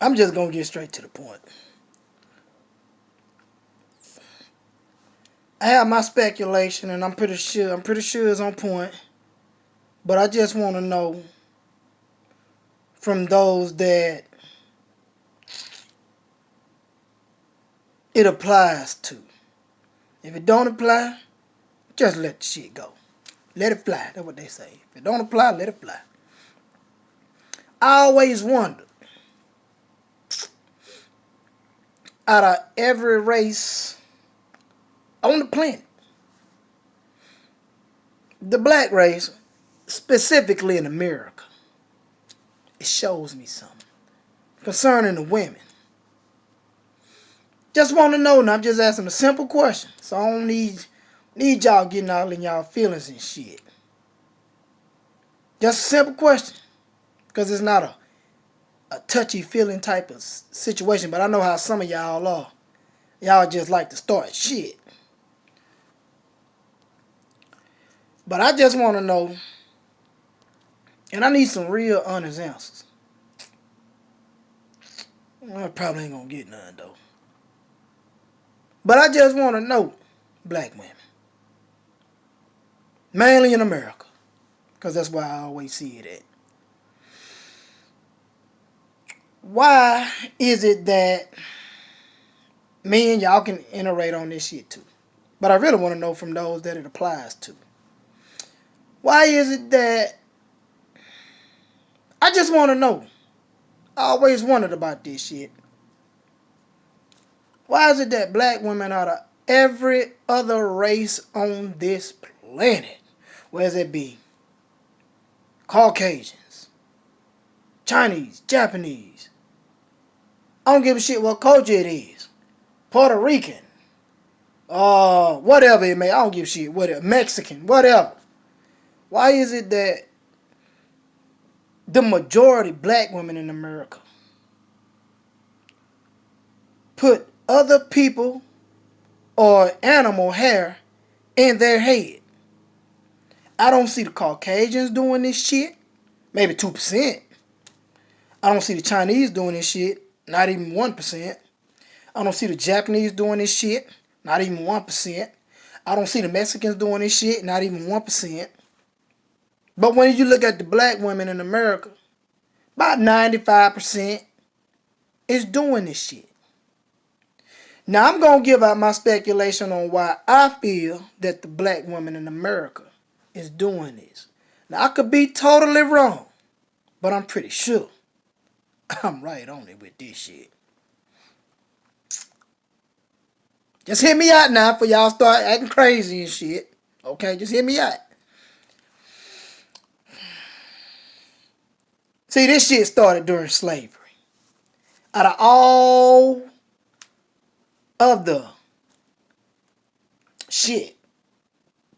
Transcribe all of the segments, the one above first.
I'm just gonna get straight to the point. I have my speculation, and I'm pretty sure it's on point. But I just want to know from those that it applies to. If it don't apply, just let the shit go. Let it fly. That's what they say. If it don't apply, let it fly. I always wonder, out of every race on the planet, the black race, specifically in America, it shows me something concerning the women. Just want to know, and I'm just asking a simple question, so I don't need y'all getting all in y'all feelings and shit. Just a simple question, because it's not a touchy feeling type of situation, but I know how some of y'all are. Y'all just like to start shit. But I just want to know, and I need some real honest answers. I probably ain't gonna get none though. But I just want to know, black women, mainly in America, because that's where I always see it at. Why is it that me and y'all can iterate on this shit too? But I really want to know from those that it applies to. Why is it that I just want to know? I always wondered about this shit. Why is it that black women out of every other race on this planet, whether it be Caucasians, Chinese, Japanese, I don't give a shit what culture it is, Puerto Rican, whatever it may, I don't give a shit, whatever, Mexican, whatever. Why is it that the majority black women in America put other people or animal hair in their head? I don't see the Caucasians doing this shit, maybe 2%. I don't see the Chinese doing this shit, not even 1%. I don't see the Japanese doing this shit, not even 1%. I don't see the Mexicans doing this shit, not even 1%. But when you look at the black women in America, about 95% is doing this shit. Now I'm going to give out my speculation on why I feel that the black woman in America is doing this. Now I could be totally wrong, but I'm pretty sure I'm right on it with this shit. Just hear me out now before y'all start acting crazy and shit. Okay, just hear me out. See, this shit started during slavery. Out of all of the shit,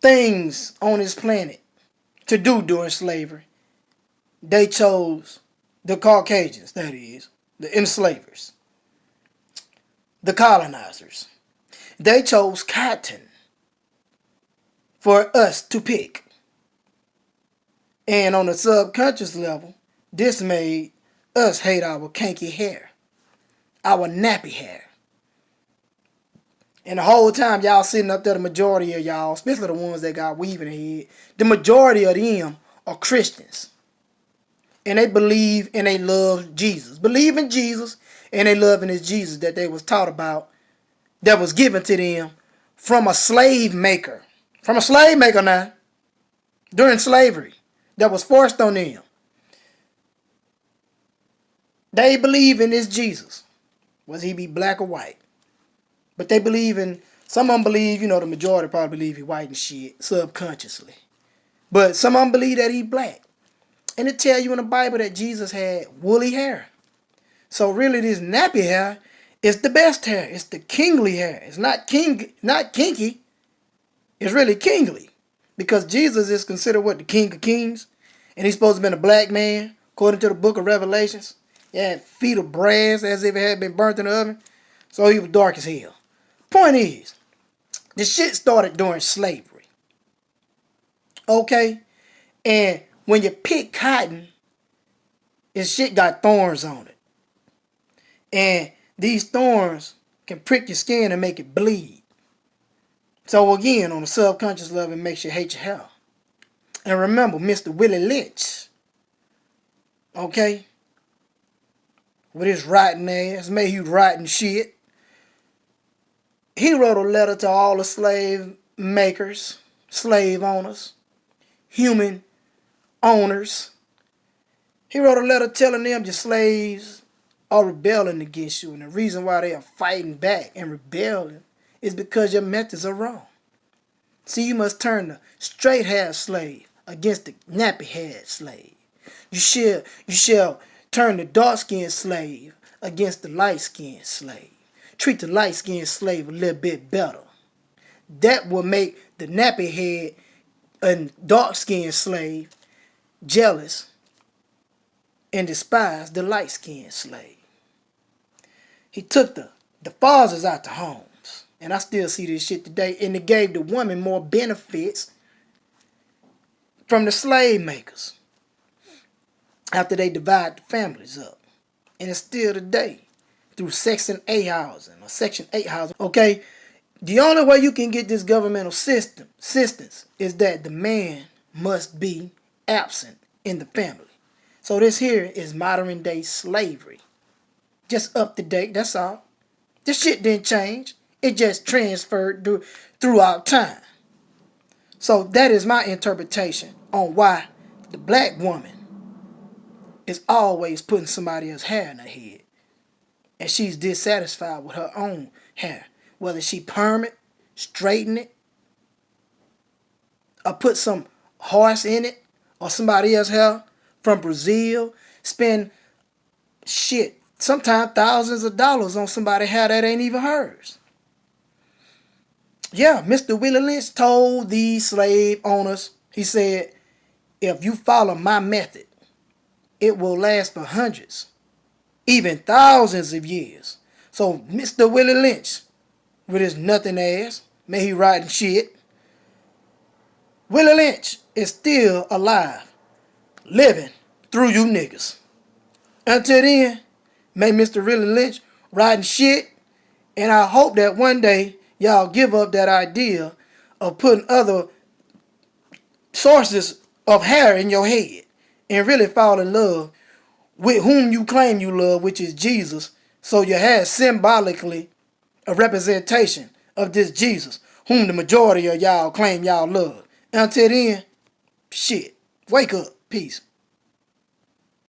things on this planet to do during slavery, they chose the Caucasians, that is, the enslavers, the colonizers. They chose cotton for us to pick. And on a subconscious level, this made us hate our kinky hair, our nappy hair. And the whole time y'all sitting up there, the majority of y'all, especially the ones that got weave in their head, the majority of them are Christians. And they believe and they love Jesus. Believe in Jesus and they love in this Jesus that they was taught about, that was given to them from a slave maker. From a slave maker now, during slavery, that was forced on them. They believe in this Jesus, whether he be black or white. But they believe in, some of them believe, the majority probably believe he white and shit, subconsciously. But some of them believe that he black. And it tell you in the Bible that Jesus had woolly hair. So really this nappy hair is the best hair. It's the kingly hair. It's not kinky. It's really kingly. Because Jesus is considered what? The King of Kings. And he's supposed to have been a black man, according to the book of Revelations. He had feet of brass as if it had been burnt in the oven. So he was dark as hell. Point is, the shit started during slavery. Okay? And when you pick cotton, this shit got thorns on it. And these thorns can prick your skin and make it bleed. So again, on a subconscious level, it makes you hate your hair. And remember, Mr. Willie Lynch, okay, with his rotten ass, made you rotten shit. He wrote a letter to all the slave makers, slave owners, human owners. He wrote a letter telling them your slaves are rebelling against you. And the reason why they are fighting back and rebelling is because your methods are wrong. See, you must turn the straight-haired slave against the nappy-haired slave. You shall turn the dark-skinned slave against the light-skinned slave. Treat the light-skinned slave a little bit better. That will make the nappy-head and dark-skinned slave jealous and despise the light-skinned slave. He took the fathers out the homes. And I still see this shit today. And it gave the woman more benefits from the slave makers after they divide the families up. And it's still today through Section 8 housing or Section 8 housing. Okay, the only way you can get this governmental assistance is that the man must be absent in the family. So this here is modern day slavery. Just up to date, that's all. This shit didn't change. It just transferred throughout time. So that is my interpretation on why the black woman is always putting somebody else's hair in her head. And she's dissatisfied with her own hair. Whether she perm it, straighten it, or put some horse in it, or somebody else's hair from Brazil, spend shit, sometimes thousands of dollars on somebody's hair that ain't even hers. Yeah, Mr. Willie Lynch told these slave owners, he said, if you follow my method, it will last for hundreds, even thousands of years. So Mr. Willie Lynch, with his nothing ass, may he riding shit, Willie Lynch is still alive, living through you niggas. Until then, may Mr. Willie Lynch riding shit, and I hope that one day y'all give up that idea of putting other sources of hair in your head and really fall in love with whom you claim you love, which is Jesus. So your hair is symbolically a representation of this Jesus, whom the majority of y'all claim y'all love. Until then, shit, wake up. Peace.